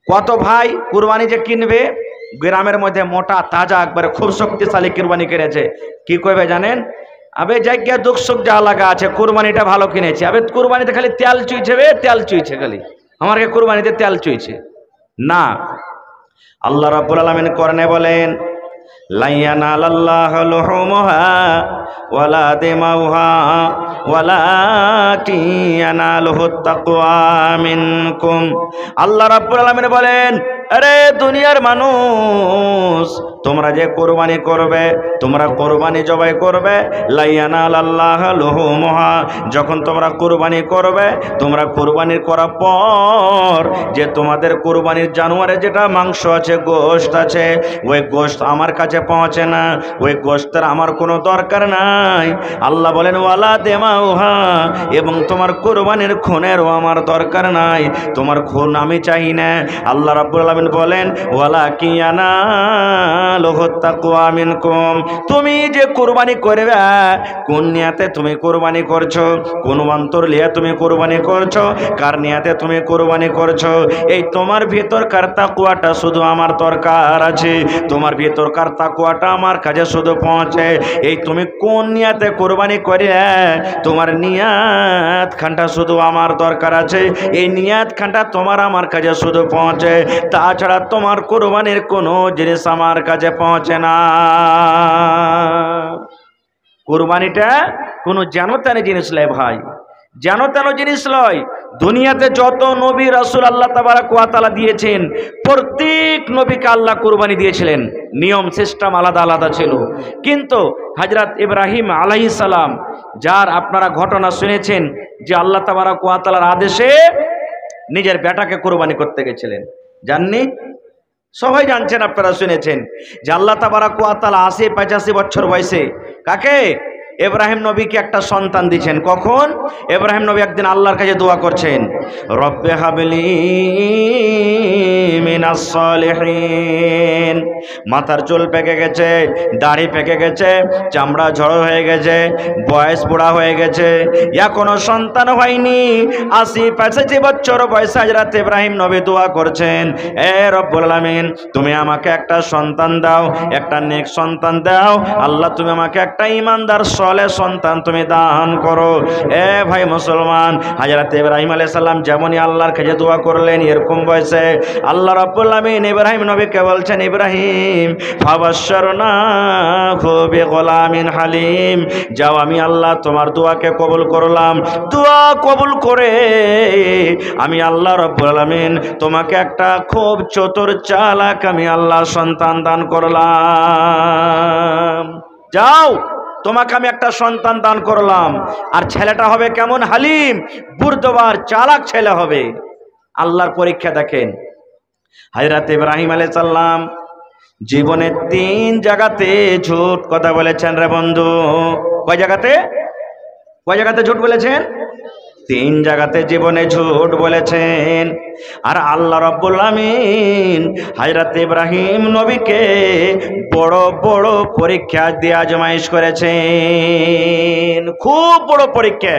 কত ভাই কুরবানি যে কিনবে, গ্রামের মধ্যে মোটা তাজা একবারে খুব শক্তিশালী কুরবানি কিনেছে, কি করবে জানেন? আবে জায়গা দুঃখ সুখ যা লাগা আছে, কুরবানিটা ভালো কিনেছে। আবে কুরবানিতে খালি তেল চুইছে, বে তেল চুইছে, খালি আমাকে কুরবানিতে তেল চুইছে না। আল্লাহ রাব্বুল আলামিন কোরআনে বলেন, লা ইয়ানালাল্লাহু লুহুমুহা ওয়ালা দিমাউহা ওয়ালাকিন ইয়ানালুহুত তাকওয়া মিনকুম। আল্লাহ রাব্বুল আলামিন বলেন, আরে দুনিয়ার মানুষ, তোমরা যে কোরবানি করবে, তোমরা কোরবানি জবাই করবে, লা ইয়ানালাল্লাহু লুহুমুহা, যখন তোমরা কোরবানি করবে, তোমরা কোরবানি করার পর যে তোমাদের কোরবানির জানোয়ারের যেটা মাংস আছে, গোশত আছে, ওই গোশত আমার কাছে পৌঁছে না, ওই গোশতের আমার কোনো দরকার নাই। আল্লাহ বলেন ওয়ালা দিমাউহা, এবং তোমার কোরবানির খুনেরও আমার দরকার নাই, তোমার খুন আমি চাই না। আল্লাহ রাব্বুল আলামিন বলেন ওয়ালাকিন ইয়ানালুহুত তাকওয়া মিনকুম, তুমি যে কোরবানি করবে, কোন নিয়াতে তুমি কোরবানি করছো, কোন অন্তর লিয়ে তুমি কোরবানি করছো, কার নিয়াতে তুমি কোরবানি করছো, এই তোমার ভিতরকার তাকওয়াটা শুধু আমার দরকার আছে, তোমার ভিতরকার তাকওয়াটা আমার কাছে শুধু পৌঁছে। এই তুমি কোন নিয়াতে কোরবানি করে, তোমার নিয়াত খানটা শুধু আমার দরকার আছে, এই নিয়াত খানটা তোমার আমার কাছে শুধু পৌঁছে, তাছাড়া তোমার কোরবানির কোনো জিনিস আমার কাছে পৌঁছে না। কোরবানিটা কোনো যেন তেন জিনিস লয় ভাই, যেন তেন জিনিস লয়। দুনিয়াতে যত নবী রাসূল আল্লাহ তাবারক ওয়া তাআলা দিয়েছেন, প্রত্যেক নবীকে আল্লাহ কুরবানি দিয়েছিলেন, নিয়ম সিস্টেম আলাদা আলাদা ছিল। কিন্তু হযরত ইব্রাহিম আলাইহিস সালাম, যার আপনারা ঘটনা শুনেছেন, যে আল্লাহ তাবারক ওয়া তাআলার আদেশে নিজের বেটাকে কুরবানি করতে গেছিলেন, জাননি? সবাই জানছেন, আপনারা শুনেছেন যে আল্লাহ তাবারক ওয়া তাআলা ৮০-৮৫ বছর বয়সে কাকে? ইব্রাহিম নবীকে একটা সন্তান দিয়েছেন। কখন? ইব্রাহিম নবী একদিন আল্লাহর কাছে দোয়া করছেন, রব্বে হাবলি মিনাস সালিহিন। মাথার চুল পেকে গেছে, দাড়ি পেকে গেছে, চামড়া ঝড় হয়ে গেছে, বয়স বুড়া হয়ে গেছে, এখনো সন্তান হয়নি। ৮০-৮৫ বছর বয়সে হযরত ইব্রাহিম নবী দোয়া করছেন, এ রব্বুল আলামিন, তুমি আমাকে একটা সন্তান দাও, একটা নেক সন্তান দাও। আল্লাহ তুমি আমাকে একটা ঈমানদার সালেহ সন্তান তুমি দান করো। এ ভাই মুসলমান, হযরত ইব্রাহিম আলাইহিস সালাম যেমনই আল্লাহর কাছে দোয়া করলেন, এরকম বয়সে আল্লাহ রাব্বুল আলামিন ইব্রাহিম নবীকে বলছেন, ইব্রাহিম ফাবাশশারনাহু বিগুলামিন হালিম, যাও আমি আল্লাহ তোমার দোয়াকে কবুল করলাম। দোয়া কবুল করে আমি আল্লাহ রাব্বুল আলামিন তোমাকে একটা খুব চতুর চালাক আমি আল্লাহ সন্তান দান করলাম। যাও, তোমাকে আমি একটা সন্তান দান করলাম, আর ছেলেটা হবে কেমন? হালিম, বুর্দবার চালাক ছেলে হবে। আল্লাহর পরীক্ষা দেখেন। হযরত ইব্রাহিম আলাইহিস সালাম জীবনে ৩ জায়গাতে ঝুট কথা বলেছেন রে বন্ধু। কয় জায়গাতে? কয় জায়গাতে ঝুট বলেছেন? ৩ জায়গাতে জীবনে ঝুট বলেছেন। আর আল্লাহ রাব্বুল আমিন হযরত ইব্রাহিম নবীকে বড় বড় পরীক্ষা দিয়ে আজমাইশ করেছেন, খুব বড় পরীক্ষা।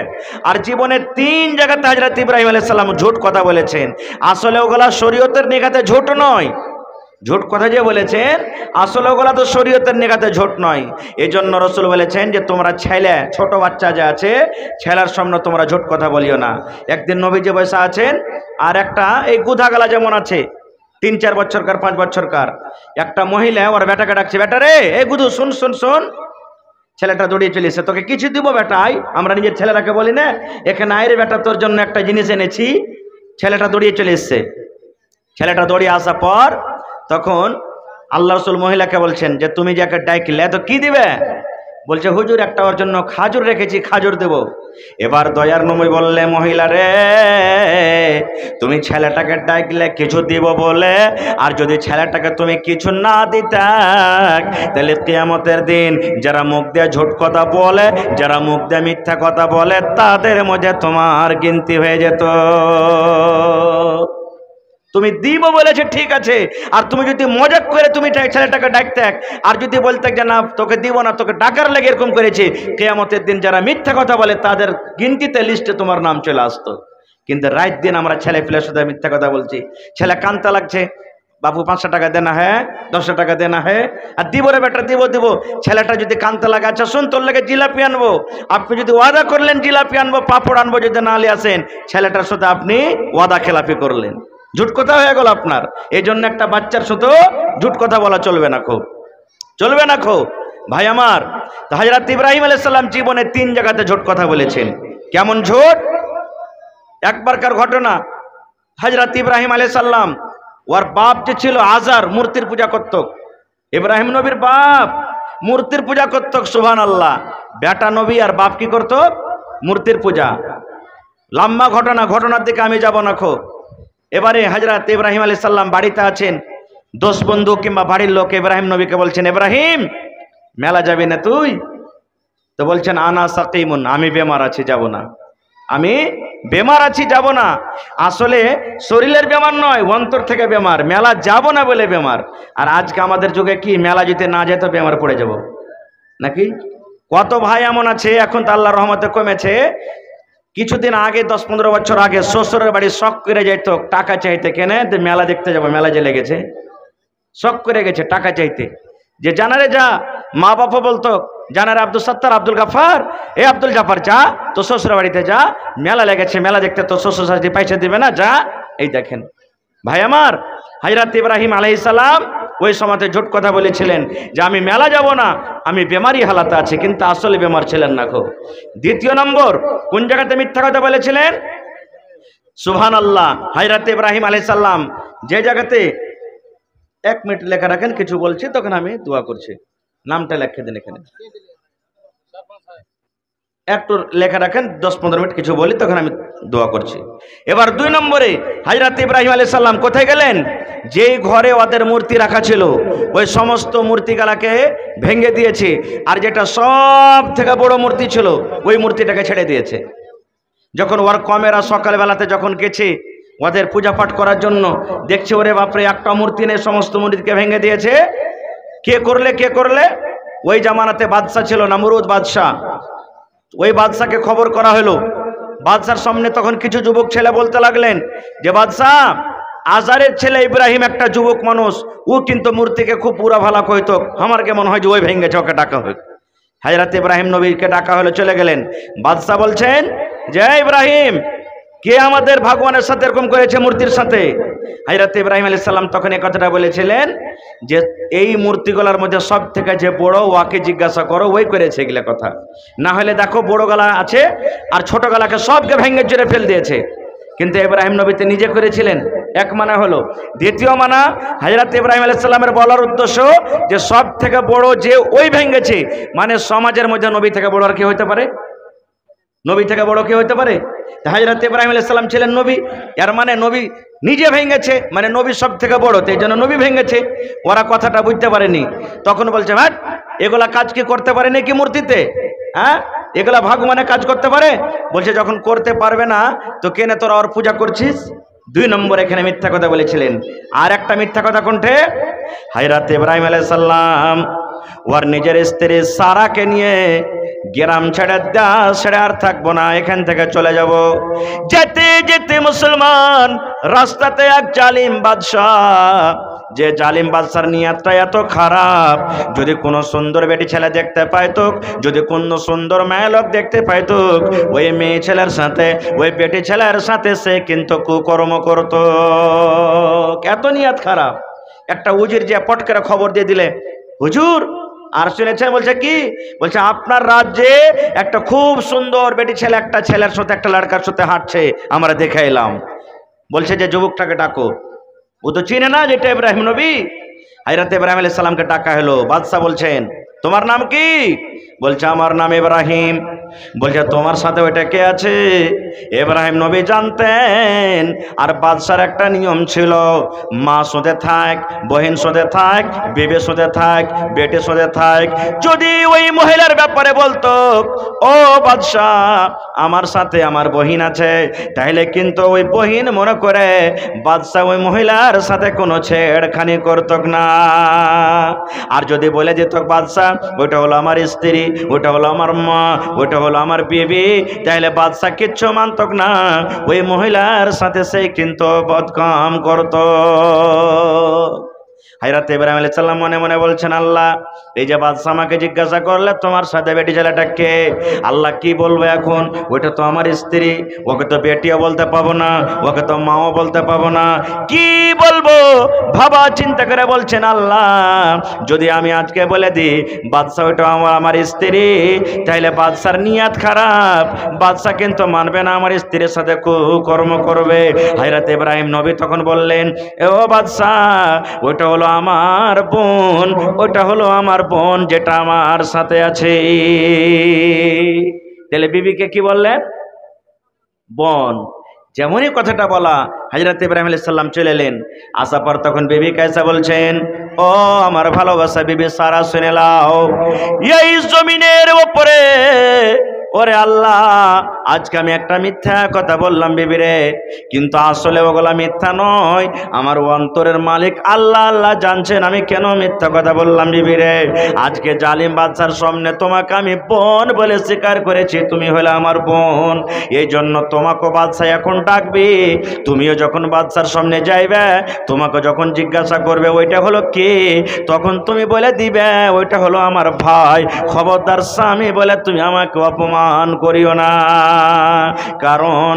আর জীবনে ৩ জায়গাতে হযরত ইব্রাহিম আলাইহিস সালাম ঝুট কথা বলেছেন। আসলে ওগুলা শরীয়তের নিগাতে ঝুট নয়, ঝুট কথা যে বলেছেন আসলে ওগুলা তো শরীয়তের নিগাতে ঝুট নয়। এই জন্য রাসূল বলেছেন যে তোমরা ছেলে, ছোট বাচ্চা যে আছে, ছেলের সামনে তোমরা ঝুট কথা বলিও না। একদিন নবীজি বসে আছেন, আর একটা এই গুধাগালা যেমন আছে ৩-৪ বছরকার ৫ বছরকার একটা মহিলা ওর বেটাকে ডাকছে, বেটা রে, এই গুধু শুন শুন শুন। ছেলেটা দৌড়িয়ে চলে এসে, তোকে কিছু দিব বেটাই? আমরা নিজের ছেলেটাকে বলি না, এখানে আয় রে বেটা, তোর জন্য একটা জিনিস এনেছি। ছেলেটা দৌড়িয়ে চলে এসছে। ছেলেটা দৌড়িয়ে আসার পর তখন আল্লাহ রাসূল মহিলাকে বলছেন যে তুমি যাকে ডাকলে তো কি দিবে? বলছে হুজুর একটা ওর জন্য খাজুর রেখেছি, খাজুর দেব। এবার দয়ার নবী বললে, মহিলা রে, তুমি ছেলেটাকে ডাকলে কিছু দিব বলে, আর যদি ছেলেটাকে তুমি কিছু না দিতা, তাহলে কিয়ামতের দিন যারা মুখ দিয়ে ঝুট কথা বলে, যারা মুখ দিয়ে মিথ্যা কথা বলে, তাদের মধ্যে তোমার গিনতি হয়ে যেত। তুমি দিব বলেছে ঠিক আছে, আর তুমি যদি মজাক করে তুমি ছেলেটাকে ডাকতে, আর যদি বলতে যে না তোকে দিব না, তোকে ডাকার লেগে এরকম করেছে, কিয়ামতের দিন যারা মিথ্যা কথা বলে তাদের গিনতিতে লিস্টে তোমার নাম চলে আসতো। কিন্তু রাত দিন আমরা ছেলে পিলের সাথে মিথ্যা কথা বলছি। ছেলে কান্তা লাগছে, বাবু 500 টাকা দেনা, হ্যাঁ 10 টাকা দেনা, হ্যাঁ আর দিব রে বেটা, দিব দিব। ছেলেটা যদি কান্তা লাগে, আচ্ছা শোন তোর লেগে জিলাপি আনবো, আপনি যদি ওয়াদা করলেন জিলাপি আনবো পাপড় আনবো, যদি না নিয়ে আসেন ছেলেটার সাথে আপনি ওয়াদা খেলাপি করলেন, ঝুট কথা হয়ে গেল আপনার। এই জন্য একটা বাচ্চার সাথে ঝুট কথা বলা চলবে না, খুব চলবে না খুব। ভাই আমার, তো হযরত ইব্রাহিম আলাইহিস সালাম জীবনে 3 জায়গাতে ঝুট কথা বলেছেন। কেমন ঝুট? একবারকার ঘটনা, হযরত ইব্রাহিম আলাইহিস সালাম ওর বাপ যে ছিল আজার, মূর্তির পূজা করত। ইব্রাহিম নবীর বাপ মূর্তির পূজা করত, সুবহানাল্লাহ। বেটা নবী আর বাপ কি করত? মূর্তির পূজা। লম্বা ঘটনা, ঘটনার দিকে আমি যাব না খো। এবারে হযরত ইব্রাহিম আলাইহিস সালাম বাড়িতে আছেন, দোস্ত বন্ধু কিংবা বাড়ির লোক ইব্রাহিম নবীকে বলছেন, ইব্রাহিম মেলা যাবি না তুই? তো বলছেন, আনা সাকিমুন, আমি বেমার আছি, যাব না। আমি বেমার আছি, যাব না। আসলে শরীরের বেমার নয়, অন্তর থেকে বেমার, মেলা যাব না বলে বেমার। আর আজকে আমাদের যুগে কি মেলা যদি না যেত বেমার পড়ে যাব নাকি? কত ভাই এমন আছে, এখন তো আল্লাহর রহমতে কমেছে। কিছুদিন আগে 10-15 বছর আগে শ্বশুরের বাড়ি শখ করে যাইতো টাকা চাইতে, কেনে মেলা দেখতে যাবো, মেলা যে লেগেছে, শখ করে গেছে টাকা চাইতে। যে জানারে যা, মা বাবা বলতো জানারে আব্দুল সত্তার, আব্দুল গাফার, এ আব্দুল জাফার যা তো শ্বশুর বাড়িতে যা, মেলা লেগেছে, মেলা দেখতে তো শ্বশুর শাশুড়ি পয়সা দিবে না, যা। এই দেখেন ভাই আমার, হযরত ইব্রাহিম আলাইহিস সালাম ওই সময়তে ঝুট কথা বলেছিলেন যে আমি মেলা যাব না, আমি বেমারি হালাতে আছি, কিন্তু আসলে বেমার ছিলেন না খো। দ্বিতীয় নম্বর, কোন জায়গাতে মিথ্যা কথা বলেছিলেন? সুবহানাল্লাহ। হযরত ইব্রাহিম আলাইহিস সালাম যে জায়গাতে, 1 মিনিট লেখা রাখেন, কিছু বলছি তখন আমি দোয়া করছি, নামটা লিখে দিন এখানে, একটু লেখা রাখেন, 10-15 মিনিট কিছু বলি তখন আমি দোয়া করছি। এবার 2 নম্বরে, হযরত ইব্রাহিম আলাইহিস সালাম কোথায় গেলেন? যেই ঘরে ওদের মূর্তি রাখা ছিল ওই সমস্ত মূর্তিগুলোকে ভেঙে দিয়েছে, আর যেটা সব থেকে বড় মূর্তি ছিল ওই মূর্তিটাকে ছেড়ে দিয়েছে। যখন ওর কমেরা সকালবেলাতে যখন গেছে ওদের পূজা পাঠ করার জন্য, দেখছে ওরে বাপরে একটা মূর্তি নেই, সমস্ত মূর্তিকে ভেঙে দিয়েছে। কে করলে, কে করলে? ওই জামানাতে বাদশা ছিল নমরুদ বাদশা, ওই বাদশাকে খবর করা হলো। বাদশার সামনে তখন কিছু যুবক ছেলে বলতে লাগলেন যে বাদশাহ, আজারের ছেলে ইব্রাহিম একটা যুবক মানুষ, ও কিন্তু মূর্তিকে খুব পুরা ভালা কইতো, আমার কেমন হয় যে ওই ভেঙেছে, ওকে ডাকা হোক। হযরত ইব্রাহিম নবীকে ডাকা হলো, চলে গেলেন। বাদশা বলছেন যে ইব্রাহিম, কে আমাদের ভগবানের সাথে এরকম করেছে মূর্তির সাথে? হযরত ইব্রাহিম আলাইহিস সালাম তখন এই কথাটা বলেছিলেন যে এই মূর্তিগুলোর মধ্যে সব থেকে যে বড়, ওয়াকে জিজ্ঞাসা করো, ওই করেছে এগুলা কথা। না হলে দেখো বড় গলা আছে আর ছোট গলাকে সবকে ভেঙে জুড়ে ফেল দিয়েছে। কিন্তু ইব্রাহিম নবীতে নিজে করেছিলেন, এক মানা হলো। দ্বিতীয় মানা, হযরত ইব্রাহিম আলাইহিস সালামের বলার উদ্দেশ্য যে সব থেকে বড় যে ওই ভেঙেছে, মানে সমাজের মধ্যে নবী থেকে বড় আর কি হইতে পারে? নবী থেকে বড় কে হইতে পারে? হযরত ইব্রাহিম আলাইহিস সালাম ছিলেন নবী, এর মানে নবী নিজে ভেঙেছে, মানে নবী সব থেকে বড়, তাই জন্য নবী ভেঙেছে। ওরা কথাটা বুঝতে পারেনি, তখন বলছে হ্যাঁ এগুলা কাজ কি করতে পারে নাকি মূর্তিতে? হ্যাঁ এগুলা ভগবানে কাজ করতে পারে? বলছে যখন করতে পারবে না তো কেনে তোরা ওর পূজা করছিস? 2 নম্বর এখানে মিথ্যা কথা বলেছিলেন। আর একটা মিথ্যা কথা কোনটে? হযরত ইব্রাহিম আলাইহিস সালাম ওর নিজের স্ত্রী সারাকে নিয়ে গ্রাম ছেড়ে আর থাকবো না, এখান থেকে চলে যাব। যেতে যেতে মুসলমান রাস্তাতে এক জালিম বাদশাহ, যে জালিম বাদশার নিয়তটা এত খারাপ, যদি কোনো সুন্দর বেটি ছেলে দেখতে পাইতো, যদি কোনো সুন্দর মেয়ে লোক দেখতে পাইতো, ওই মেয়ে ছেলের সাথে, ওই বেটি ছেলের সাথে সে কিন্তু কুকর্ম করত। এত নিয়ত খারাপ। একটা উজির যে পট করে খবর দিয়ে দিলে, হুজুর আর শুনেছেন? বলছে কি? বলছে আপনার রাজ্যে একটা খুব সুন্দর বেটি ছেলে একটা ছেলের সাথে, একটা লড়কার সাথে হাঁটছে, আমরা দেখে এলাম। বলছে যে যুবকটাকে ডাকো। ও তো চিনে না যেটা ইব্রাহিম নবী। হযরত ইব্রাহিম আলাইহিস সালামকে ডাকা হলো। বাদশা বলছেন তোমার নাম কি? বলছে আমার নাম ইব্রাহিম। বলছে তোমার সাথে ওইটা কে আছে? ইব্রাহিম নবী জানতেন। আর বাদশার একটা নিয়ম ছিল, মা সাথে থাক, বহিন সাথে থাক, বিবি সাথে থাক, বেটি সাথে থাক। যদি ওই মহিলার ব্যাপারে বলতো ও বাদশা আমার সাথে আমার বহিন আছে, তাহলে কিন্তু ওই বহিন মনে করে বাদশা ওই মহিলার সাথে কোনো ছেড়খানি করত না। আর যদি বলে যেত বাদশা ওইটা হলো আমার স্ত্রী, ওটা হলো আমার মা, ওটা হলো আমার বিবি, তাহলে বাদশা কিচ্ছু মানতক না, ওই মহিলার সাথে সে কিন্তু বদকাম করত। হযরত ইব্রাহিম আলাইহিস সালাম মনে মনে বলছেন, আল্লাহ এই যে বাদশা আমাকে জিজ্ঞাসা করলে তোমার সাথে বেটি ছেলেটা কে, আল্লাহ কি বলবো এখন, ওটা তো আমার স্ত্রী, ওকে তো বেটিও বলতে পাবো না, ওকে তো মাও বলতে পাবো না, কি বলবো? ভাবা চিন্তা করে বলছেন, আল্লাহ যদি আমি আজকে বলে দিই বাদশা ওটা আমার স্ত্রী, তাইলে বাদশার নিয়ত খারাপ, বাদশা কিন্তু মানবে না, আমার স্ত্রীর সাথে কুকর্ম করবে। হযরত ইব্রাহিম নবী তখন বললেন, ও বাদশা ওটা হলো আমার বোন, ওটা হলো আমার বোন যেটা আমার সাথে আছে। তাহলে বিবিকে কি বললেন? বোন। যেমনই কথাটা বলা হযরত ইব্রাহিম আলাইহিস সালাম চলে এলেন, আসার পর তখন বিবি কায়সা বলছেন, ও আমার ভালোবাসা বিবি সারা শুনে লাও, এই জমিনের উপরে ওরে আল্লাহ আজকে আমি একটা মিথ্যা কথা বললাম বিবিরে, কিন্তু আসলে ওগুলা মিথ্যা নয়, আমার অন্তরের মালিক আল্লাহ আল্লাহ জানছেন আমি কেন মিথ্যা কথা বললাম বিবিরে। আজকে জালিম বাদশার সামনে তোমাকে আমি বোন বলে স্বীকার করেছি, তুমি হলে আমার বোন, এই জন্য তোমাকে বাদশা এখন ডাকবি, তুমিও যখন বাদশার সামনে যাইবে তোমাকে যখন জিজ্ঞাসা করবে ওইটা হলো কি, তখন তুমি বলে দিবে ওইটা হলো আমার ভাই। খবরদার স্বামী বলে তুমি আমাকে অপমান করিও না, কারণ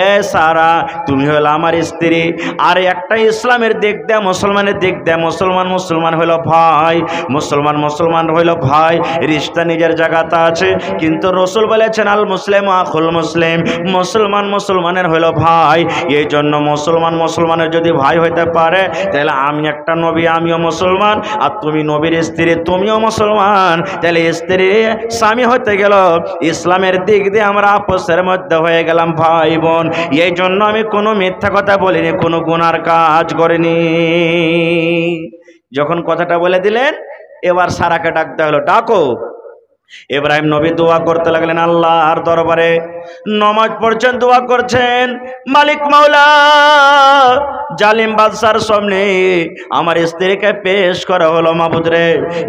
এ সারা তুমি হলো আমার স্ত্রী। আর একটা ইসলামের দিক দেয়, মুসলমানের দিক দেয়, মুসলমান মুসলমান হইল ভাই, মুসলমান মুসলমান হইল ভাই, রিশতা নিজের জায়গাতে আছে, কিন্তু রসুল বলেছেন আল মুসলিম আখুল মুসলিম, মুসলমান মুসলমানের হইল ভাই। এই জন্য মুসলমান মুসলমানের যদি ভাই হইতে পারে, তাহলে আমি একটা নবী আমিও মুসলমান, আর তুমি নবীর স্ত্রী তুমিও মুসলমান, তাহলে স্ত্রী স্বামী হতে গেল, ইসলামের দিক দিয়ে আমরা আপসের মধ্যে হয়ে গেলাম ভাই বোন। এই জন্য আমি কোনো মিথ্যা কথা বলিনি, কোনো গুনার কাজ করিনি। যখন কথাটা বলে দিলেন, এবার সারাকে ডাকতে হলো, ডাকো। ইব্রাহিম নবী দোয়া করতে লাগলেন আল্লাহর দরবারে, নামাজ পড়ছেন, দোয়া করছেন, মালিক মাওলা জালিম বাদশার সামনে আমার স্ত্রীকে পেশ করা হলো। মাবুদ রে,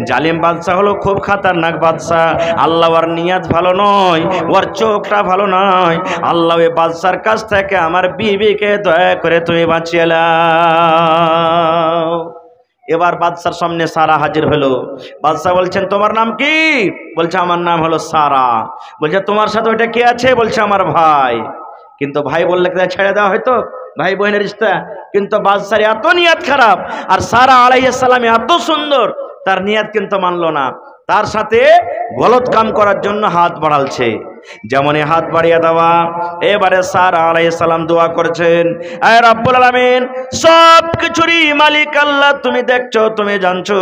জালিম বাদশা হলো খুব খাতারনাক বাদশা, আল্লাহ ওর নিয়ত ভালো নয়, ওর চোখটা ভালো নয়, আল্লাহ ওই বাদশার কাছ থেকে আমার বিবিকে দয়া করে তুমি বাঁচিয়ে নাও। এবার বাদশার সামনে সারা হাজির হলো। বাদশা বলছেন তোমার নাম কি? বলছে আমার নাম হলো সারা। বলছে তোমার সাথে ওইটা কে আছে? বলছে আমার ভাই। কিন্তু ভাই বললে ছেড়ে দেওয়া হয়তো, ভাই বোনের রিশতা, কিন্তু বাদশার এত নিয়ত খারাপ, আর সারা আলাইহিস সালাম এত সুন্দর, তার নিয়ত কিন্তু মানলো না, তার সাথে গলত কাম করার জন্য হাত বাড়ালছে। যেমনই হাত বাড়িয়ে দেওয়া, এবারে সারা আলাইহিস সালাম দোয়া করছেন, আয় রব্বুল আলামিন, সব কিছুরই মালিক আল্লাহ, তুমি দেখছো, তুমি জানছো,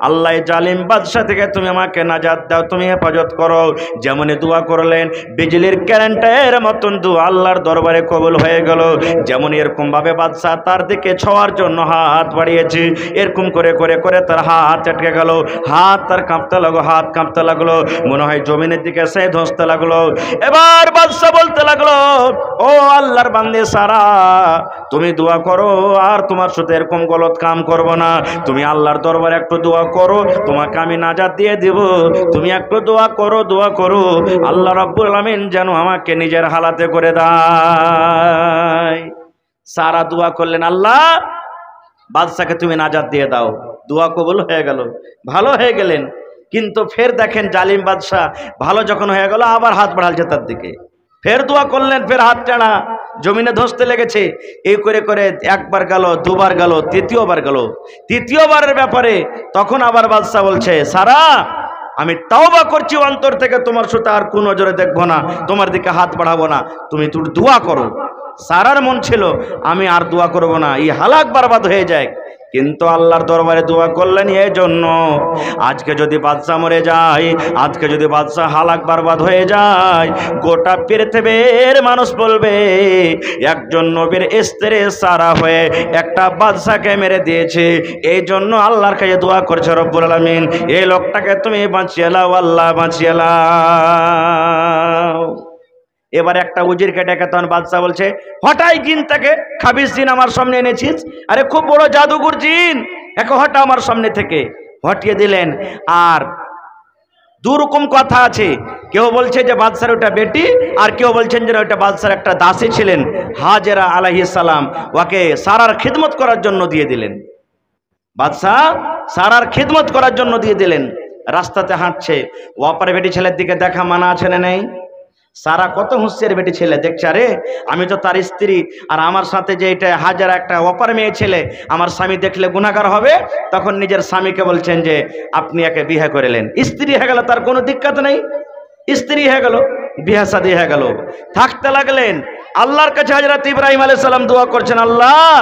আল্লাহ জালিম বাদশা থেকে তুমি আমাকে নাজাত দাও, তুমি হেফাজত করো। যেমনই দোয়া করলেন, বিজলির কারেন্টের মতন দোয়া আল্লাহর দরবারে কবুল হয়ে গেল। যেমন এরকম ভাবে বাদশা তার দিকে ছোঁয়ার জন্য হাত বাড়িয়েছে, এরকম করে করে করে তার হাত আটকে গেল, হাত তার কাঁপতে লাগলো, হাত কাঁপতে লাগলো, মনে হয় জমিনের দিকে সে ধসতে লাগলো। এবার বাদশা বলতে লাগলো, ও আল্লাহর বান্দে সারা, তুমি দোয়া করো, আর তোমার সাথে এরকম গলত কাম করব না, তুমি আল্লাহর দরবারে একটু দোয়া করো, তোমাকে আমি নাজাত দিয়ে দেব, তুমি একটু দোয়া করো, দোয়া করো, আল্লাহ রাব্বুল আলামিন যেন আমাকে নিজের হালাতে করে দেয়। সারা দোয়া করলেন, আল্লাহ বাদশাকে তুমি নাজাত দিয়ে দাও। দোয়া কবুল হয়ে গেল, ভালো হয়ে গেলেন। কিন্তু ফের দেখেন জালিম বাদশাহ ভালো যখন হয়ে গেল, আবার হাত বাড়ালছে তার দিকে, ফের দোয়া করলেন, ফের হাত টানা, জমিনে ধসতে লেগেছে। এই করে করে একবার গেল, দুবার গেল, তৃতীয়বার গেল। তৃতীয়বারের ব্যাপারে তখন আবার বাদশাহ বলছে, সারা আমি তাওবা করছি অন্তর থেকে, তোমার সাথে আর কোন নজরে দেখবো না, তোমার দিকে হাত বাড়াবো না, তুমি দোয়া করো। সারার মন ছিল আমি আর দোয়া করব না, এই হালাক বরবাদ হয়ে যায়। কিন্তু আল্লাহর দরবারে দোয়া করলেন এই জন্য, আজকে যদি বাদশা মরে যায়, আজকে যদি বাদশা হালাক বরবাদ হয়ে যায়, গোটা পৃথিবীর মানুষ বলবে একজন নবীর স্ত্রী সারা হয়ে একটা বাদশাকে মেরে দিয়েছে। এই জন্য আল্লাহর কাছে দোয়া করছে রব্বুল আলামিন, এই লোকটাকে তুমি বাঁচিয়ে লাও, আল্লাহ বাঁচিয়ে লাও। এবার একটা উজিরকে ডেকে তখন বাদশা বলছে, হটাই জিনটাকে, খাবিস জিন আমার সামনে এনেছিস, আরে খুব বড় জাদুঘর জিন, একে হটা আমার সামনে থেকে। হটিয়ে দিলেন, আর দুরকম কথা আছে। কেউ বলছে যে বাদশার ওটা বেটি, আর কেউ বলছেন যে ওটা বাদশার একটা দাসী ছিলেন, হাজেরা আলাইহিস সালাম, ওকে সারার খিদমত করার জন্য দিয়ে দিলেন। বাদশাহ সারার খিদমত করার জন্য দিয়ে দিলেন। রাস্তাতে হাঁটছে, ওপারে বেটি ছেলের দিকে দেখা মানা আছে না নেই? সারা কত হুঁশিয়ার বেটি ছেলে, দেখছে আরে আমি তো তার স্ত্রী, আর আমার সাথে যে এটা হাজারা একটা অপার মেয়ে ছেলে, আমার স্বামী দেখলে গুনাহগার হবে। তখন নিজের স্বামীকে বলছেন যে আপনি একে বিয়ে করেলেন, স্ত্রী হয়ে গেল, তার কোনো দিক্কত নেই, স্ত্রী হয়ে গেল, বিয়ে শাদী হয়ে গেল। থাকতে লাগলেন। আল্লাহর কাছে হযরত ইব্রাহিম আলাইহিস সালাম দোয়া করছেন, আল্লাহ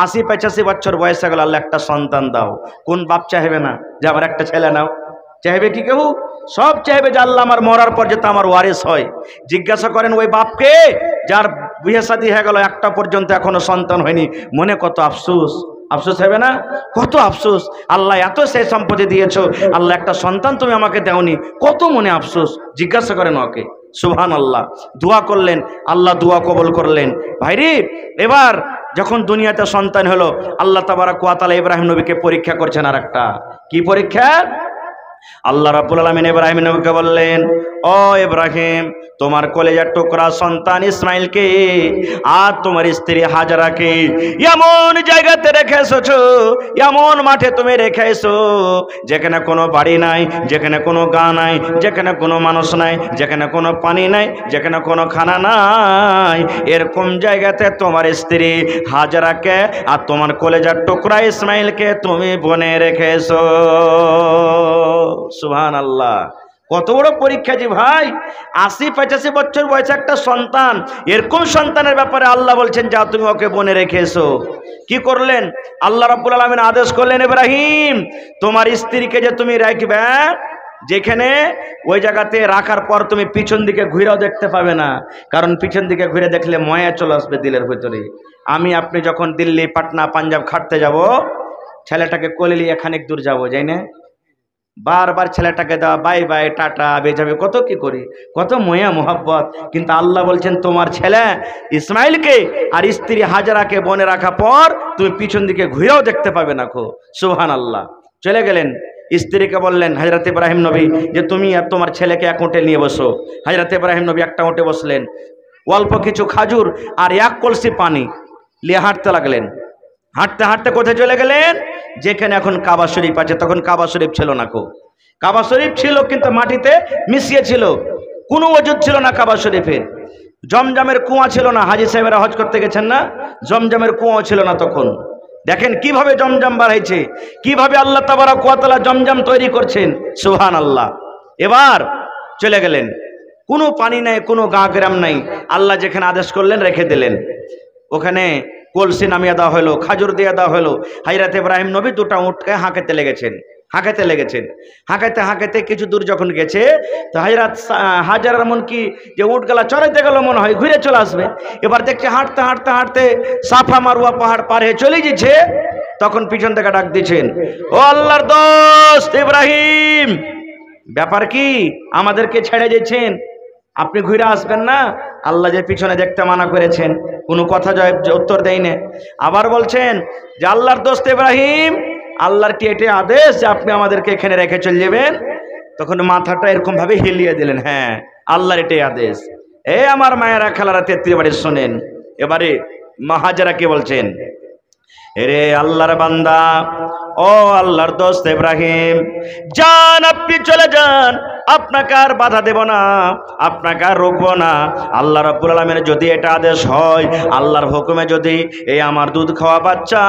৮০-৮৫ বছর বয়স হয়ে গেল, আল্লাহ একটা সন্তান দাও। কোন বাপ চাইবে না যে আমার একটা ছেলে নাও? চাইবে কি কেউ? সব চাইবে যে আল্লাহ আমার মরার পর যাতে আমার ওয়ারিস হয়। জিজ্ঞাসা করেন ওই বাপকে যার বিয়ে শাদী হয়ে গেল, একটা পর্যন্ত এখনো সন্তান হয়নি, মনে কত আফসোস। আফসোস হবে না? কত আফসোস, আল্লাহ এত সেই সম্পত্তি দিয়েছো, আল্লাহ একটা সন্তান তুমি আমাকে দাওনি, কত মনে আফসোস। জিজ্ঞাসা করেন ওকে। সুবহানাল্লাহ। দোয়া করলেন, আল্লাহ দোয়া কবুল করলেন। ভাইরে, এবার যখন দুনিয়াতে সন্তান হলো, আল্লাহ তাবারাক ওয়া তাআলা ইব্রাহিম নবীকে পরীক্ষা করছেন। আর একটা কি পরীক্ষা? আল্লাহ রাব্বুল আলামিন ইব্রাহিম নবীকে বললেন, ও ইব্রাহিম, তোমার কলেজার টুকরা সন্তান ইসমাইলকে আর তোমার স্ত্রী হাজারাকে এমন জায়গাতে রেখে এসেছো, এমন মাঠে তুমি রেখে এসো যেখানে কোনো বাড়ি নাই, যেখানে কোনো গা নাই, যেখানে কোনো মানুষ নাই, যেখানে কোনো পানি নাই, যেখানে কোনো খানা নাই। এরকম জায়গাতে তোমার স্ত্রী হাজারাকে আর তোমার কলেজার টুকরা ইসমাইলকে তুমি বনে রেখে এসো। সুবহানাল্লাহ। কত বড় পরীক্ষা জি ভাই! ৮০-৮৫ বছর বয়সে একটা সন্তান, এরকম সন্তানের ব্যাপারে আল্লাহ বলছেন যাও তুমি ওকে বনে রেখে এসো। কি করলেন? আল্লাহ রাব্বুল আলামিন আদেশ করলেন, ইব্রাহিম তোমার স্ত্রীকে যে তুমি রাখবে, যেখানে ওই জায়গাতে রাখার পর তুমি পিছন দিকে ঘুরেও দেখতে পাবে না, কারণ পিছন দিকে ঘুরে দেখলে ময়া চলে আসবে দিলের ভিতরে। আমি আপনি যখন দিল্লি, পাটনা, পাঞ্জাব খাটতে যাব, ছেলেটাকে কোলে নিয়ে খানিক দূর যাবো, যাই না? বারবার ছেলেটাকে দেওয়া বাই বাই টাটা আবে যাবে, কত কি করি, কত ময়া মোহাব্বত। কিন্তু আল্লাহ বলছেন তোমার ছেলে ইসমাইলকে আর স্ত্রী হাজারাকে বনে রাখা পর তুমি পিছন দিকে ঘুরেও দেখতে পাবে না খো। সুবহানাল্লাহ। চলে গেলেন। স্ত্রীকে বললেন হযরত ইব্রাহিম নবী যে তুমি আর তোমার ছেলেকে এক উঁটে নিয়ে বসো। হযরত ইব্রাহিম নবী একটা উঁটে বসলেন, অল্প কিছু খাজুর আর এক কলসি পানি নিয়ে হাঁটতে লাগলেন। হাঁটতে হাঁটতে কোথায় চলে গেলেন? যেখানে এখন কাবা শরীফ আছে, তখন কাবা শরীফ ছিল না কো। কাবা শরীফ ছিল কিন্তু মাটিতে মিশিয়ে ছিল, কোনো ওজুদ ছিল না কাবা শরীফের। জমজমের কুয়া ছিল না, হাজী সাহেবেরা হজ করতে গেছেন না, জমজমের কুয়াও ছিল না তখন। দেখেন কিভাবে জমজম বাড়াইছে, কিভাবে আল্লাহ তাবারাক ওয়া তাআলা জমজম তৈরি করছেন। সুবহানাল্লাহ। এবার চলে গেলেন, কোনো পানি নাই, কোনো গা গ্রাম নাই, আল্লাহ যেখানে আদেশ করলেন রেখে দিলেন। ওখানে কলসি নামিয়ে দেওয়া হলো, খাজুর দিয়ে দেওয়া হলো। হযরত ইব্রাহিম নবী দুটা উটকে হাঁকাতে লেগেছেন, হাঁকাতে হাঁকাতে কিছু দূর যখন গেছে, তো হযরত হাজারার মন কি যে উটগুলা চড়াইতে গেল, মনে হয় ঘুরে চলে আসবে। এবার দেখছে হাঁটতে হাঁটতে হাঁটতে সাফা মারওয়া পাহাড় পার হয়ে চলে যাচ্ছে। তখন পিছন থেকে ডাক দিচ্ছেন, ও আল্লাহর দোস্ত ইব্রাহিম, ব্যাপার কি? আমাদেরকে ছেড়ে দিয়েছেন, আপনি ঘুরে আসবেন না? আল্লাহ যে পিছনে দেখতে মানা করেছেন, কোনো কথা উত্তর দেয় না। আবার বলছেন যে আল্লাহর দোস্ত ইব্রাহিম, আল্লাহর কি এটাই আদেশ যে আপনি আমাদেরকে এখানে রেখে চলে যাবেন? তখন মাথাটা এরকম ভাবে হিলিয়ে দিলেন, হ্যাঁ আল্লাহর এটাই আদেশ। এ আমার মায়েরা খালারা 33 বাড়ি শোনেন। এবারে হাজারা কে বলছেন, এরে আল্লাহর বান্দা, ও আল্লাহর দোস্ত ইব্রাহিম, যান আপনি চলে যান, আপনাকে আর বাধা দেব না, আপনাকে আর রুখবো না। আল্লাহ রাব্বুল আলামিনের যদি এটা আদেশ হয়, আল্লাহর হুকুমে যদি এই আমার দুধ খাওয়া বাচ্চা,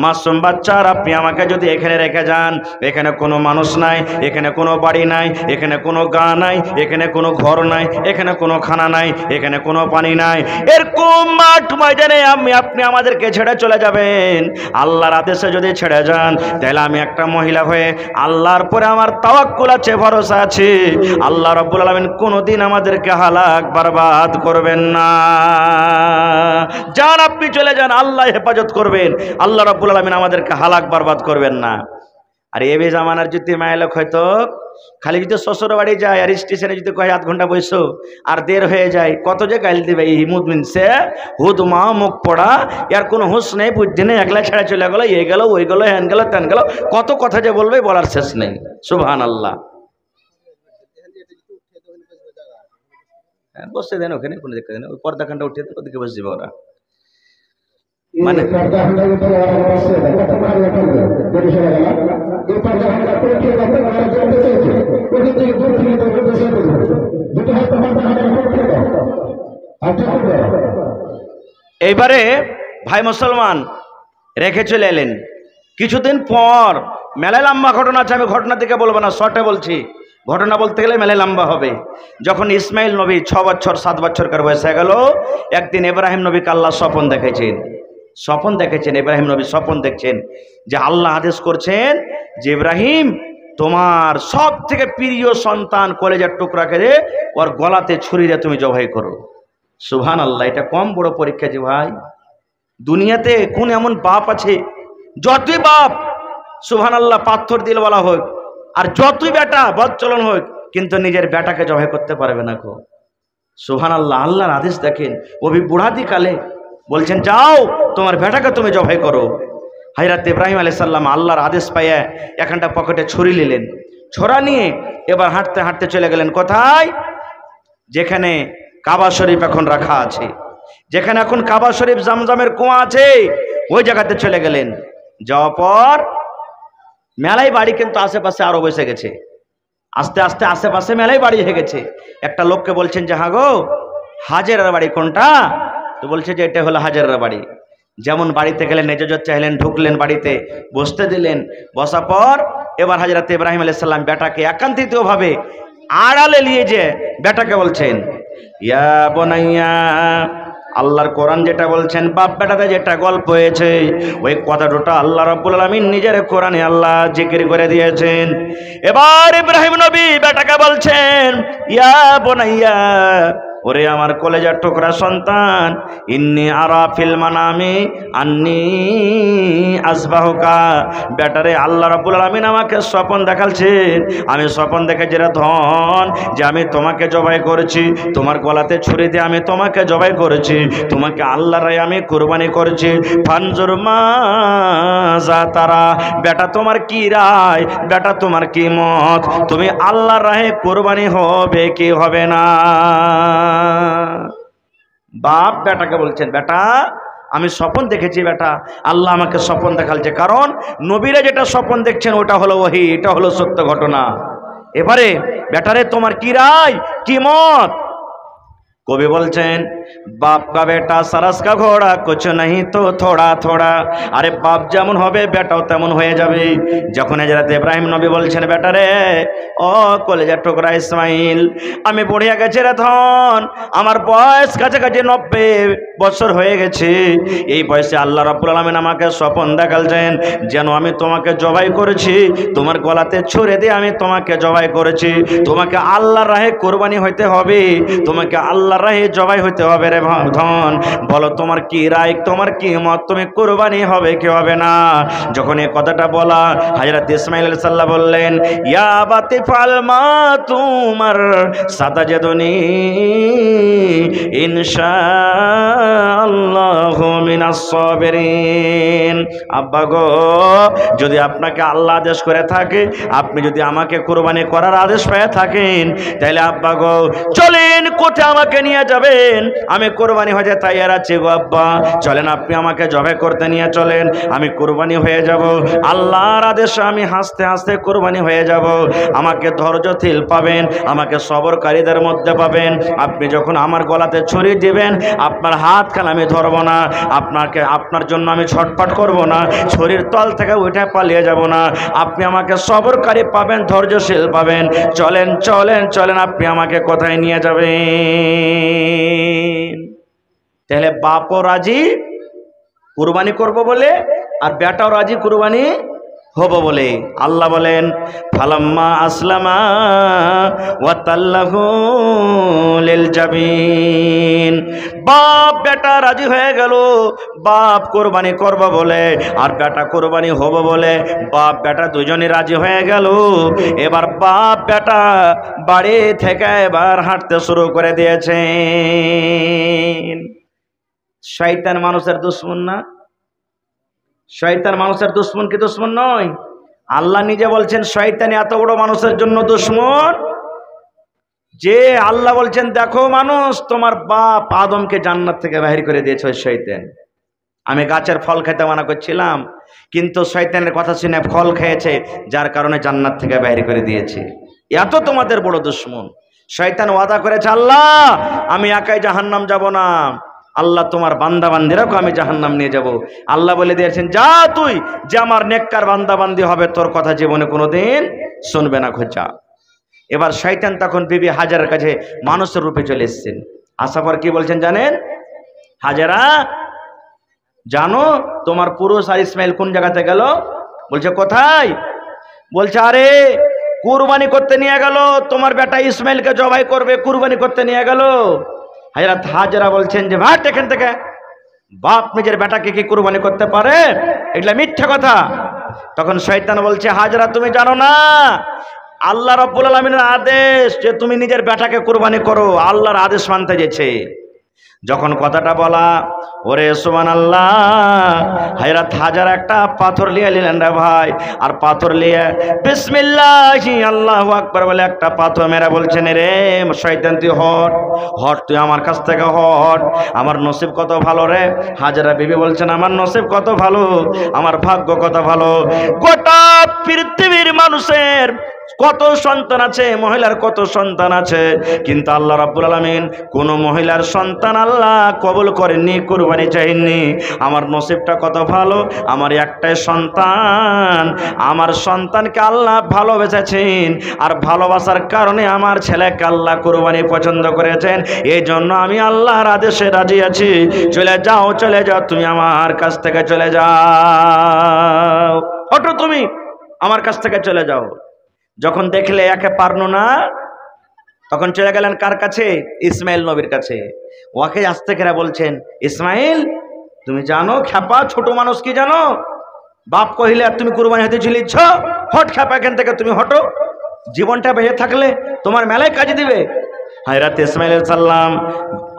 মাসুম বাচ্চা, আর আপনি আমাকে যদি এখানে রেখে যান, এখানে কোনো মানুষ নাই, এখানে কোনো বাড়ি নাই, এখানে কোনো গা নাই, এখানে কোনো ঘর নাই, এখানে কোনো খানা নাই, এখানে কোনো পানি নাই, এরকম মাঠ ময়দানে আপনি আমাদেরকে ছেড়ে চলে যাবেন। আল্লাহর আদেশে যদি ছেড়ে যান, তাহলে আমি একটা মহিলা হয়ে আল্লাহর পরে আমার তাওয়াক্কুল আছে, ভরসা আছে, আল্লাহ রাব্বুল আলামিন কোনদিন আমাদেরকে হালাক বরবাদ করবেন না। যান আপনি চলে যান, আল্লাহ হেফাজত করবেন, আল্লাহ রাব্বুল আলামিন আমাদেরকে হালাক বরবাদ করবেন না। আর এবে জামানার যদি মায়ের লোক হয়তো খালি যদি শ্বশুর বাড়ি যায় আর স্টেশনে যদি কয় 8 ঘন্টা বসো আর দের হয়ে যায়, কত যে গাইল দিবে এই মুদমিন সে হুদ মা মুখ পড়া, এর কোনো হুঁশ নেই, বুদ্ধি নেই, একলা ছেড়ে চলে গেলো, এ গেল ওই গেল, হ্যান গেল ত্যান গেল, কত কথা যে বলবে বলার শেষ নেই। সুবহানাল্লাহ। বসতে দেন ওখানে, কোনো দেখা দেন, ওই পর্দাখানটা উঠিয়ে দেন, ওদিকে বসে যাবে ওরা। মানে এইবারে ভাই মুসলমান রেখে চলে এলেন। কিছুদিন পর মেলায় লম্বা ঘটনা আছে, আমি ঘটনা থেকে বলবো না, শর্টে বলছি। ঘটনা বলতে গেলে মেলায় লম্বা হবে। যখন ইসমাইল নবী 6 বছর 7 বছরকার বয়স হয়ে গেল, একদিন ইব্রাহিম নবীকে আল্লাহ স্বপন দেখেছেন। স্বপন দেখেছেন, ইব্রাহিম নবী স্বপন দেখছেন যে আল্লাহ আদেশ করছেন যে ইব্রাহিম, তোমার সব থেকে প্রিয় সন্তান কলেজার টুকরা করে ওর গলাতে ছুরি দিয়ে তুমি জবাই করো। সুবহানাল্লাহ, এটা কম বড় পরীক্ষা যে ভাই, দুনিয়াতে কোন এমন বাপ আছে, যতই বাপ সুবহানাল্লাহ পাথর দিল বলা হোক, আর যতই বেটা বদচলন হোক, কিন্তু নিজের বেটাকে জবাই করতে পারবে না গো। সুবহানাল্লাহ, আল্লাহর আদেশ দেখেন, ওই বুড়াদি কালে বলছেন যাও তোমার বেটাকে তুমি জবাই করো। হযরত ইব্রাহিম আলাইহিস সালাম আল্লাহর আদেশ পাইয়া এখানটা পকেটে ছুরি নিলেন, ছোরা নিয়ে এবার হাঁটতে হাঁটতে চলে গেলেন কোথায়? যেখানে কাবা শরীফ এখন রাখা আছে, যেখানে এখন কাবা শরীফ জামজামের কুয়া আছে, ওই জায়গাতে চলে গেলেন। যাওয়ার পর মেলাই বাড়ি কিন্তু আশেপাশে আরো বসে গেছে, আস্তে আস্তে আশেপাশে মেলাই বাড়ি হয়ে গেছে। একটা লোককে বলছেন যে হ্যাঁ গো, হাজেরার বাড়ি কোনটা? তো বলছে যে এটা হলো হাজেরার বাড়ি। যেমন বাড়িতে গেলেন, এজাজত চাইলেন, ঢুকলেন, বাড়িতে বসতে দিলেন। বসার পর এবার হযরত ইব্রাহিম আলাইহিস সালাম বেটাকে একান্তিতভাবে আড়ালে নিয়ে যে বেটাকে বলছেন ইয়া বুনাইয়া, আল্লাহর কোরআন যেটা বলছেন, বাপ বেটাতে যেটা গল্প হয়েছে, ওই কথাটা আল্লাহ রাব্বুল আলামিন নিজের কোরআনে আল্লাহ জিকির করে দিয়েছেন। এবার ইব্রাহিম নবী বেটাকে বলছেন ইয়া বুনাইয়া, ওরে আমার কলেজার টুকরা সন্তান, ইন্নী আরা ফিল মানামি আন্নী আসবাহুকা, বেটারে আল্লাহ রাব্বুল আলামিন আমাকে স্বপ্ন দেখালছেন, আমি স্বপ্ন দেখেছি রে ধন, যে আমি তোমাকে জবাই করেছি, তোমার গলাতে ছুরি দিয়ে আমি তোমাকে জবাই করেছি, তোমাকে আল্লাহর রাহে আমি কুরবানি করেছি। ফানজুর মাজা তারা, বেটা তোমার কি রায়, বেটা তোমার কি মত, তুমি আল্লাহর রাহে কুরবানি হবে কি হবে না? বাপ বেটাকে বলছেন বেটা আমি স্বপ্ন দেখেছি, বেটা আল্লাহ আমাকে স্বপ্ন দেখালছে, কারণ নবীরা যেটা স্বপ্ন দেখছেন ওটা হলো ওহী, এটা হলো সত্য ঘটনা। এবারে বেটারে তোমার কি রায়, কি মত? কবি বলছেন বাপ কা বেটা সারস কা ঘোড়া কুছ नहीं তো থোড়া থোড়া, আরে বাপ যেমন হবে বেটাও তেমন হয়ে যাবে। যখন হযরত ইব্রাহিম নবী বলছেন বেটারে ও কলেজার টুকরা ইসমাইল, আমি বুড়িয়া গেছি রে ধন, আমার বয়স কাছাকাছি 90 বছর হয়ে গেছে, এই বয়সে আল্লাহ রাব্বুল আলামিন আমাকে স্বপ্ন দেখালছেন যেন আমি তোমাকে জবাই করেছি, তোমার গলাতে ছুরি দিয়ে আমি তোমাকে জবাই করেছি, তোমাকে আল্লাহর রাহে কুরবানি হইতে হবে, তোমাকে আল্লাহর রাহে জবাই হইতে হবে রে ধন, বলো তোমার কি রায়, তোমার কি মত, তুমি কুরবানি হবে কি হবে না? যখন এই কথাটা বলা, হযরত ইসমাইল আলাইহিস সালাম বললেন ইয়া আবাতি ফাল মা তুমার সাতাজদুনি ইনশাআল্লাহু মিনাস সাবিরিন, আব্বা গো যদি আপনাকে আল্লাহ আদেশ করে থাকে, আপনি যদি আমাকে কুরবানি করার আদেশ পেয়ে থাকেন, তাহলে আব্বা গো চলেন কোথায় আমাকে নিয়ে যাবেন, আমি কুরবানি হয়ে তৈয়ার আছি গো আব্বা, চলেন আপনি আমাকে জবাই করতে নিয়ে চলেন, আমি কুরবানি হয়ে যাব, আল্লাহর আদেশে আমি হাসতে হাসতে কুরবানি হয়ে যাব, আমাকে ধৈর্যশীল পাবেন, আমাকে সবরকারীদের মধ্যে পাবেন। আপনি যখন আমার গলাতে ছুরি দিবেন, আপনার হাত খান আমি ধরবো না, আপনার জন্য আমি ছটফট করব না, ছুরির তল থেকে উঠে পালিয়ে যাব না, আপনি আমাকে সবরকারী পাবেন, ধৈর্যশীল পাবেন, চলেন চলেন চলেন আপনি আমাকে কোথায় নিয়ে যাবেন? তাহলে বাপও রাজি কুরবানি করব বলে, আর বেটাও রাজি কুরবানি হব বলে। আল্লাহ বলেন ফালাম্মা আসলামা ওয়া তাল্লাহু লিল জাবিন, বাপ বেটা রাজি হয়ে গেল, বাপ কুরবানি করব বলে আর বেটা কুরবানি হব বলে, বাপ বেটা দুজনই রাজি হয়ে গেল। এবার বাপ বেটা বাড়ি থেকে এবার হাঁটতে শুরু করে দিয়েছেন। শয়তান মানুষের দুশমন না? শয়তান মানুষের দুশমন কি দুশমন নয়? আল্লাহ নিজে বলছেন শয়তান এত বড় মানুষের জন্য দুশমন যে আল্লাহ বলছেন দেখো মানুষ, তোমার বাপ আদমকে জান্নাত থেকে বাহির করে দিয়েছে ওই শয়তান। আমি গাছের ফল খেতে মানা করছিলাম, কিন্তু শয়তানের কথা শুনে ফল খেয়েছে, যার কারণে জান্নাত থেকে বাহির করে দিয়েছে। এত তোমাদের বড় দুশমন। শয়তান ওয়াদা করেছে, আল্লাহ আমি একাই জাহান্নাম যাব না, আল্লাহ তোমার বান্দা বান্দিরাকে আমি জাহান্নাম নিয়ে যাব। আল্লাহ বলে দিয়েছেন, যা তুই যে আমার নেককার বান্দা বান্দি হবে তোর কথা জীবনে কোনোদিন শুনবে না, খোঁজা। এবার শয়তান তখন বিবি হাজারের কাছে মানুষের রূপে চলে এসেছেন। আসার পর কি বলছেন জানেন? হাজারা জানো তোমার পুরুষ আর ইসমাইল কোন জায়গাতে গেল? বলছে কোথায়? বলছে আরে কুরবানি করতে নিয়ে গেল, তোমার বেটা ইসমাইলকে জবাই করবে, কুরবানি করতে নিয়ে গেল। হযরত হাজরা বলছেন যে ভাট এখান থেকে, বাপ নিজের বেটাকে কি কুরবানি করতে পারে? এগুলা মিথ্যা কথা। তখন শয়তান বলছে, হাজরা তুমি জানো না আল্লাহ রাব্বুল আলামিনের আদেশ যে তুমি নিজের বেটাকে কুরবানি করো, আল্লাহর আদেশ মানতে গেছে। যখন কথাটা বলা, ওরে সুবহানাল্লাহ, হযরত হাজার একটা পাথর নিয়ে নিলেন রে ভাই, আর পাথর নিয়ে বিসমিল্লাহি আল্লাহু আকবার বলে একটা পাথর মেরে বলছেন, রে শয়তান তুই হট হট, তুই আমার কাছ থেকে হট, আমার নসিব কত ভালো রে। হাজারা বিবি বলছেন, আমার নসিব কত ভালো, আমার ভাগ্য কত ভালো। গোটা পৃথিবীর মানুষের কত সন্তান আছে, মহিলার কত সন্তান আছে, কিন্তু আল্লাহ রাব্বুল আলামিন কোন মহিলার সন্তান আল্লাহ কবুল করেননি, কুরবানি চাইনি। আমার নসিবটা কত ভালো, আমার একটাই সন্তান, আমার সন্তানকে আল্লাহ ভালোবেসেছেন, আর ভালোবাসার কারণে আমার ছেলেকে আল্লাহ কুরবানি পছন্দ করেছেন। এই জন্য আমি আল্লাহর আদেশে রাজি আছি। চলে যাও, চলে যাও, তুমি আমার কাছ থেকে চলে যাও, হটো তুমি আমার কাছ থেকে চলে যাও। যখন দেখলে একে পারনো না, তখন চলে গেলেন কার কাছে? ইসমাইল নবীর কাছে। ওকে আস্তে করে বলছেন, ইসমাইল তুমি জানো খেপা ছোট মানুষ কি জানো, বাপ কহিলে আর তুমি কুরবানি হতে চলিছ, হট খেপা এখান থেকে, তুমি হটো, জীবনটা বেঁচে থাকলে তোমার মেলায় কাজে দিবে। হযরত ইসমাইল আলাইহিস সালাম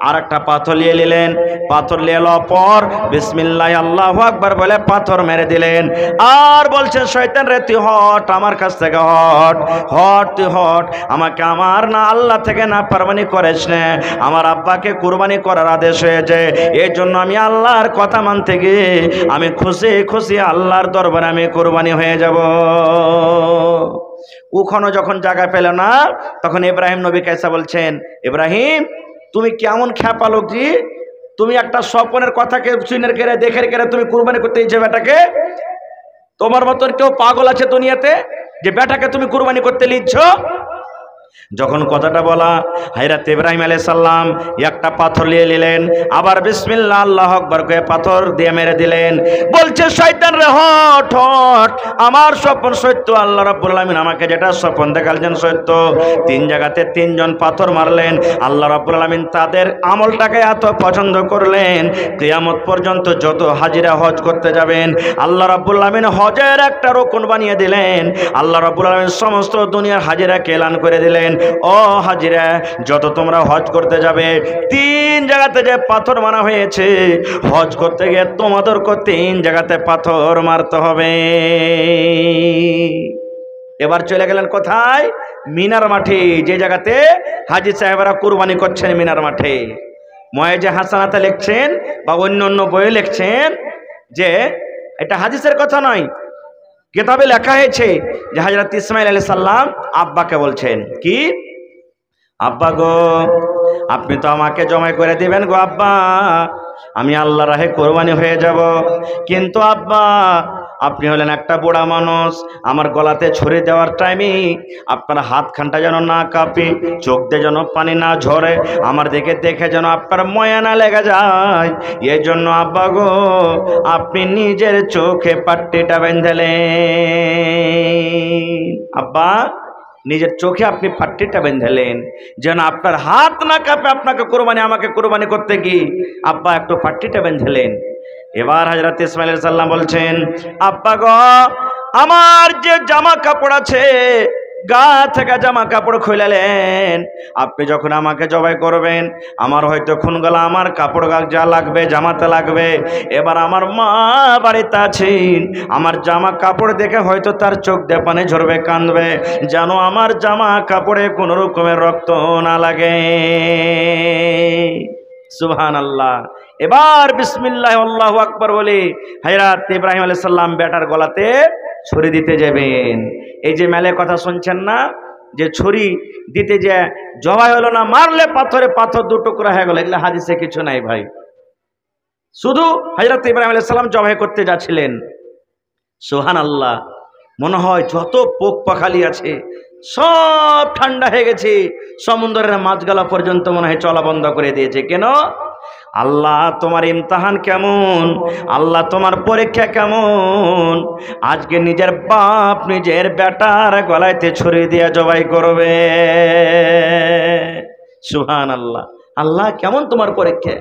আর একটা পাথর নিয়ে নিলেন, পাথর নিয়ে এলো পর বিসমিল্লাহ আল্লাহু আকবার বলে পাথর মেরে দিলেন, আর বলছেন শয়তান রে তুই হট আমার কাছ থেকে, হট হট তুই হট, আমাকে আমার না আল্লাহ থেকে না ফরমানি করিস না, আমার আব্বাকে কুরবানি করার আদেশ হয়েছে, এই জন্য আমি আল্লাহর কথা মানতে গিয়ে আমি খুশি খুশি আল্লাহর দরবারে আমি কুরবানি হয়ে যাব। ওখানে যখন জায়গা পেল না, তখন ইব্রাহিম নবী কাইসা বলছেন, ইব্রাহিম তুমি কেমন খ্যাপা লোক জি, তুমি একটা স্বপ্নের কথাকে শুনে কেড়ে দেখে কেড়ে তুমি কুরবানি করতে ইচ্ছে বেটাকে? তোমার মতন কেউ পাগল আছে দুনিয়াতে যে বেটাকে তুমি কুরবানি করতে লিচ্ছ? যখন কথাটা বলা, হযরত ইব্রাহিম আলাইহিস সালাম একটা পাথর নিয়ে নিলেন, আবার বিসমিল্লাহ আল্লাহু আকবার কয়ে পাথর দিয়ে মেরে দিলেন। বলছে শয়তান রে হট হট, আমার স্বপ্ন সত্য, আল্লাহ রাব্বুল আলামিন আমাকে যেটা স্বপ্ন দেখালেন সত্য। তিন জায়গাতে তিনজন পাথর মারলেন, আল্লাহ রাব্বুল আলামিন তাদের আমলটাকে এত পছন্দ করলেন, কিয়ামত পর্যন্ত যত হাজিরা হজ করতে যাবেন আল্লাহ রাব্বুল আলামিন হজের একটা রুকন বানিয়ে দিলেন। আল্লাহ রাব্বুল আলামিন সমস্ত দুনিয়ার হাজিরাকে এলান করে দিলেন, ও হাজিরা যত তোমরা হজ করতে যাবে, তিন জায়গাতে যে পাথর মারা হয়েছে, হজ করতে গিয়ে তোমাদেরকে তিন জায়গাতে পাথর মারতে হবে। এবার চলে গেলেন কোথায়? মিনার মাঠে, যে জায়গাতে হাজি সাহেবরা কুরবানি করছেন মিনার মাঠে। মুয়াজ্জে হাসানাতে লিখছেন বা অন্য অন্য বইয়ে লিখছেন যে এটা হাদিসের কথা নয়, কিতাবে লেখা হয়েছে যে হযরত ইসমাইল আলাইহিস সালাম আব্বাকে বলছেন, কি আব্বা গো আপনি তো আমাকে জমাই করে দিবেন গো আব্বা, আমি আল্লাহর রাহে কোরবানি হয়ে যাব, কিন্তু আব্বা আপনি হলেন একটা বুড়া মানুষ, আমার গলাতে ছুরি দেওয়ার টাইমে আপনার হাতখানটা যেন না কাঁপে, চোখ দিয়ে যেন পানি না ঝরে, আমার দিকে দেখে যেন আপনার ময়া না লেগে যায়, এই জন্য আব্বা গো আপনি নিজের চোখে পাট্টিটা বেঁধেলেন। আব্বা নিজের চোখে আপনি পাট্টিটা বেঁধেলেন যেন আপনার হাত না কাঁপে, আপনাকে কোরবানি আমাকে কোরবানি করতে গিয়ে আব্বা একটু পাট্টিটা বেঁধেলেন। এবার হযরত ইসমাইল আলাইহিস সালাম বলছেন, আব্বা গো আমার যে জামা কাপড় আছে গা থেকে জামা কাপড় খুলালেন। আপনি যখন আমাকে জবাই করবেন, আমার হয়তো খুনগুলা আমার কাপড় যা লাগবে জামাতে লাগবে। এবার আমার মা বাড়িতে আছেন, আমার জামা কাপড় দেখে হয়তো তার চোখ দিয়ে পানি ঝরবে, কাঁদবে, যেন আমার জামা কাপড়ে কোনো রকমের রক্ত না লাগে। সুবহানাল্লাহ। এবার বিসমিল্লাহ আল্লাহু আকবার বলে হযরত ইব্রাহিম আলাইহিস সালাম বেটার গলাতে ছুরি দিতে যাবেন। এই যে মেলে কথা শুনছেন না, যে ছুরি দিতে যে জবাই হলো না, মারলে পাথরে পাথর দু টুকরা হয়ে গেল, এগুলো হাদিসে কিছু নাই ভাই। শুধু হযরত ইব্রাহিম আলাইহিস সালাম জবাই করতে যাচ্ছিলেন। সুবহানাল্লাহ। মনে হয় যত পোক পাখালি আছে সব ঠান্ডা হয়ে গেছে, সমুদ্রের মাছগালা পর্যন্ত মনে হয় চলা বন্ধ করে দিয়েছে। কেন? আল্লাহ তোমার ইমতিহান কেমন, আল্লাহ তোমার পরীক্ষা কেমন। আজকে নিজের বাপ নিজের বেটার গলায়তে ছুরি দিয়ে জবাই করবে। সুবহানাল্লাহ। আল্লাহ কেমন তোমার পরীক্ষা।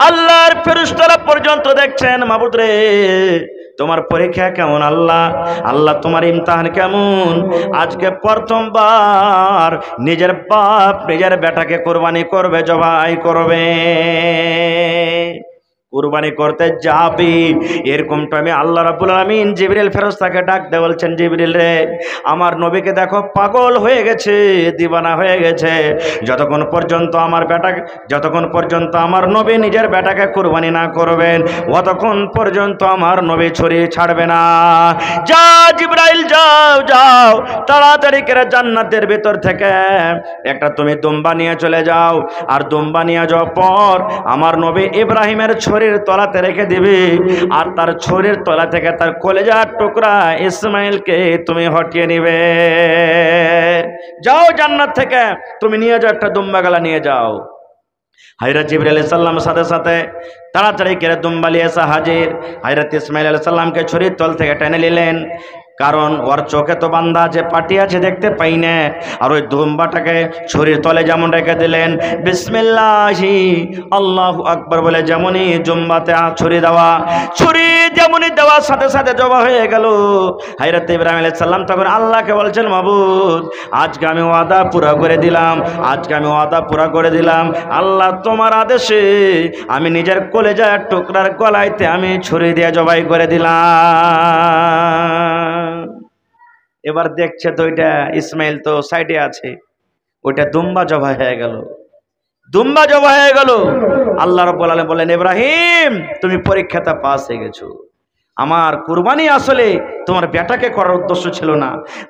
আল্লাহর ফেরেশতারা পর্যন্ত দেখছেন, মাবুদ রে তোমার পরীক্ষা কেমন আল্লাহ, আল্লাহ তোমার ইমতিহান কেমন। আজকে প্রথমবার নিজের বাপ নিজের বেটাকে কুরবানি করবে, জবাই করবে। কুরবানি করতে যাবি, এরকম টাইমে আল্লাহ রাব্বুল আলামিন জিবরিল ফেরেশতাকে ডাক দিয়ে বলছেন, জিবরিল রে আমার নবীকে দেখো পাগল হয়ে গেছে, দিবানা হয়ে গেছে। যতক্ষণ পর্যন্ত আমার নবী নিজের বেটাকে কুরবানি না করবেন, অতক্ষণ পর্যন্ত আমার নবী ছুরি ছাড়বে না। যা জিবরাইল যাও যাও, তাড়াতাড়ি করে জান্নাতের ভিতর থেকে একটা তুমি দুম্বা নিয়ে চলে যাও, আর দুম্বা নিয়ে যাওয়ার পর আমার নবী ইব্রাহিমের ছুরির তলাতে রেখে দিবে, আর তার ছুরির তলা থেকে তার কলেজার টুকরা ইসমাইলকে তুমি হটিয়ে নিবে। যাও জান্নাত থেকে তুমি নিয়ে যাও, একটা দুম্বা গলা নিয়ে যাও। হযরত জিবরাইল আলাইহিস সালাম সাথে সাথে তাড়াতাড়ি করে দুম্বা নিয়ে এসে হাজির। হযরত ইসমাইল আলাইহিস সালামকে ছুরির তল থেকে টেনে নিলেন, কারণ ওর চোখে তো বান্ধা আছে, পাটি আছে, দেখতে পাই না। আর ওই দুম্বাটাকে ছুরির তলে যেমন রেখে দিলেন, বিসমিল্লাহি আল্লাহু আকবার বলে যেমনই জুম্বাতে ছুরি দেওয়া, ছুরি যেমনই দেওয়ার সাথে সাথে জবা হয়ে গেল। হযরত ইব্রাহিম আলাইহিস সালাম তখন আল্লাহকে বলছেন, মাবুদ আজকে আমি ওয়াদা পুরা করে দিলাম, আজকে আমি ওয়াদা পুরা করে দিলাম, আল্লাহ তোমার আদেশে আমি নিজের কলেজার টুকরার গলাইতে আমি ছুরি দিয়ে জবাই করে দিলাম। এবার দেখছে তো ওইটা ইসমাইল তো সাইডে আছে, ওইটা দুম্বা জবাই হয়ে গেল, দুম্বা জবাই হয়ে গেল। আল্লাহ রাব্বুল আলামিন বলেন, ইব্রাহিম তুমি পরীক্ষাতে পাস হয়ে গেছো। আমার কুরবানি আসলে তোমার বেটাকে করার উদ্দেশ্য ছিল না,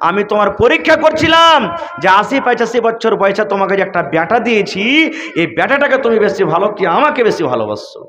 আমি তোমার পরীক্ষা করছিলাম যে ৮০-৮৫ বছর বয়সে তোমাকে যে একটা বেটা দিয়েছি, এই বেটাটাকে তুমি বেশি ভালো কি আমাকে বেশি ভালোবাসছো।